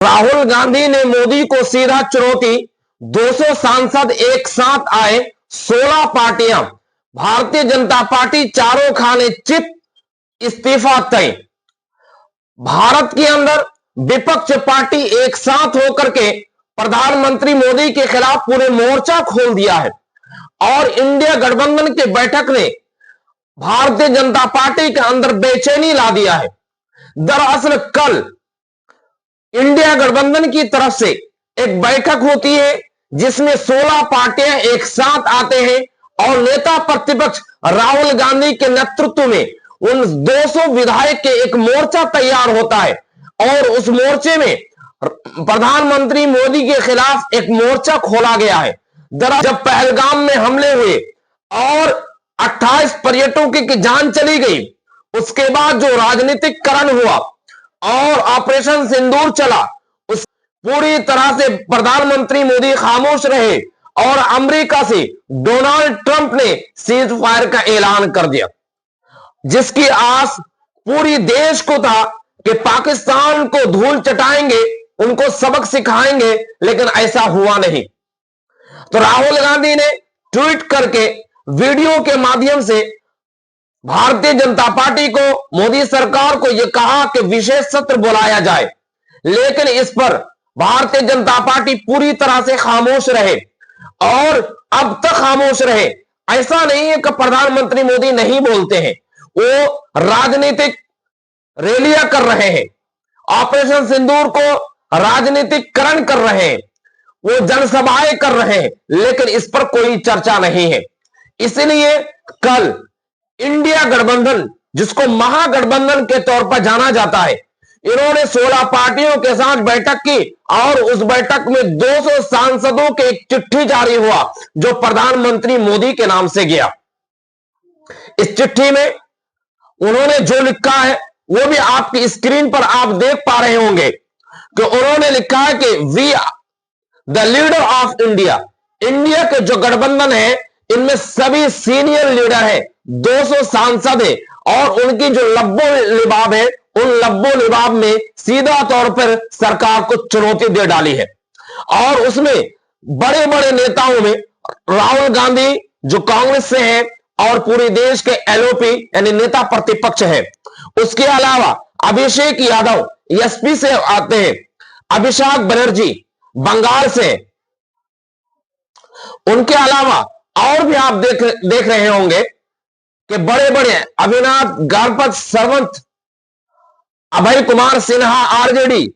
राहुल गांधी ने मोदी को सीधा चुनौती, 200 सांसद एक साथ आए, 16 पार्टियां, भारतीय जनता पार्टी चारों खाने चित, इस्तीफा तय। भारत के अंदर विपक्ष पार्टी एक साथ होकर के प्रधानमंत्री मोदी के खिलाफ पूरे मोर्चा खोल दिया है और इंडिया गठबंधन की बैठक ने भारतीय जनता पार्टी के अंदर बेचैनी ला दिया है। दरअसल कल इंडिया गठबंधन की तरफ से एक बैठक होती है जिसमें 16 पार्टियां एक साथ आते हैं और नेता प्रतिपक्ष राहुल गांधी के नेतृत्व में उन 200 विधायक के एक मोर्चा तैयार होता है और उस मोर्चे में प्रधानमंत्री मोदी के खिलाफ एक मोर्चा खोला गया है। दरअसल जब पहलगाम में हमले हुए और 28 पर्यटकों की जान चली गई, उसके बाद जो राजनीतिकरण हुआ और ऑपरेशन सिंदूर चला, उस पूरी तरह से प्रधानमंत्री मोदी खामोश रहे और अमेरिका से डोनाल्ड ट्रंप ने सीज फायर का ऐलान कर दिया, जिसकी आस पूरी देश को था कि पाकिस्तान को धूल चटाएंगे, उनको सबक सिखाएंगे, लेकिन ऐसा हुआ नहीं। तो राहुल गांधी ने ट्वीट करके वीडियो के माध्यम से भारतीय जनता पार्टी को, मोदी सरकार को यह कहा कि विशेष सत्र बुलाया जाए, लेकिन इस पर भारतीय जनता पार्टी पूरी तरह से खामोश रहे और अब तक खामोश रहे। ऐसा नहीं है कि प्रधानमंत्री मोदी नहीं बोलते हैं, वो राजनीतिक रैलियां कर रहे हैं, ऑपरेशन सिंदूर को राजनीतिकरण कर रहे हैं, वो जनसभाएं कर रहे हैं, लेकिन इस पर कोई चर्चा नहीं है। इसलिए कल इंडिया गठबंधन, जिसको महागठबंधन के तौर पर जाना जाता है, इन्होंने 16 पार्टियों के साथ बैठक की और उस बैठक में 200 सांसदों के एक चिट्ठी जारी हुआ जो प्रधानमंत्री मोदी के नाम से गया। इस चिट्ठी में उन्होंने जो लिखा है वो भी आपकी स्क्रीन पर आप देख पा रहे होंगे कि उन्होंने लिखा है कि we the leader of India, India के जो गठबंधन है इनमें सभी सीनियर लीडर है, 200 सांसद है और उनकी जो लब्बो लिबाब है, उन लब्बो लिबाब में सीधा तौर पर सरकार को चुनौती दे डाली है। और उसमें बड़े बड़े नेताओं में राहुल गांधी जो कांग्रेस से है और पूरे देश के एलओपी यानी नेता प्रतिपक्ष है, उसके अलावा अभिषेक यादव एसपी से आते हैं, अभिषेक बनर्जी बंगाल से, उनके अलावा और भी आप देख रहे होंगे कि बड़े बड़े अविनाश गारपत सरवंत, अभय कुमार सिन्हा आरजेडी,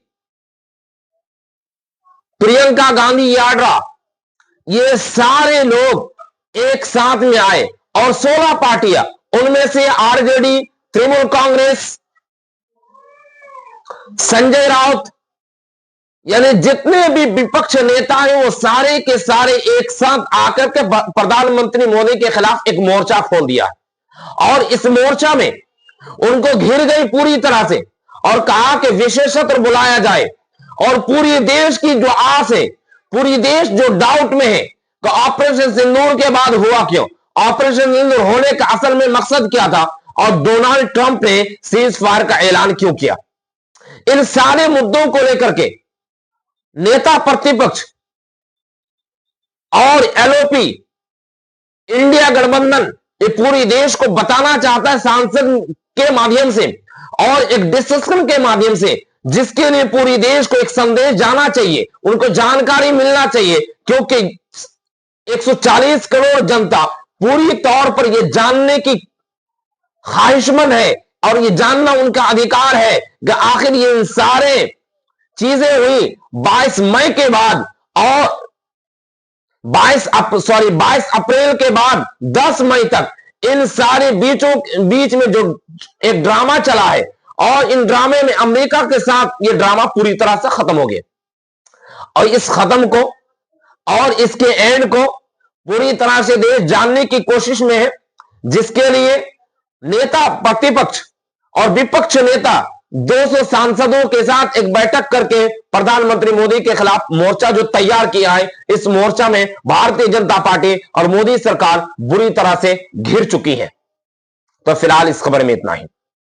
प्रियंका गांधी वाड्रा, ये सारे लोग एक साथ में आए और 16 पार्टियां, उनमें से आरजेडी, तृणमूल कांग्रेस, संजय राउत, यानी जितने भी विपक्ष नेता हैं वो सारे के सारे एक साथ आकर के प्रधानमंत्री मोदी के खिलाफ एक मोर्चा खोल दिया और इस मोर्चा में उनको घिर गई पूरी तरह से और कहा कि विशेष सत्र बुलाया जाए। और पूरी देश की जो आस है, पूरी देश जो डाउट में है कि ऑपरेशन सिंदूर के बाद हुआ क्यों, ऑपरेशन सिंदूर होने का असल में मकसद क्या था और डोनाल्ड ट्रंप ने सीज फायर का ऐलान क्यों किया। इन सारे मुद्दों को लेकर के नेता प्रतिपक्ष और एलओपी इंडिया गठबंधन ये पूरी देश को बताना चाहता है सांसद के माध्यम से और एक डिस्कशन के माध्यम से, जिसके लिए पूरी देश को एक संदेश जाना चाहिए, उनको जानकारी मिलना चाहिए, क्योंकि 140 करोड़ जनता पूरी तौर पर यह जानने की ख्वाहिशमंद है और यह जानना उनका अधिकार है कि आखिर ये सारे चीजें हुई 22 मई के बाद और 22 अप्रैल के बाद 10 मई तक, इन सारे बीच में जो एक ड्रामा चला है और इन ड्रामे में अमेरिका के साथ ये ड्रामा पूरी तरह से खत्म हो गया और इस खत्म को और इसके एंड को पूरी तरह से देश जानने की कोशिश में है, जिसके लिए नेता प्रतिपक्ष और विपक्ष नेता 200 सांसदों के साथ एक बैठक करके प्रधानमंत्री मोदी के खिलाफ मोर्चा जो तैयार किया है, इस मोर्चा में भारतीय जनता पार्टी और मोदी सरकार बुरी तरह से घिर चुकी है। तो फिलहाल इस खबर में इतना ही।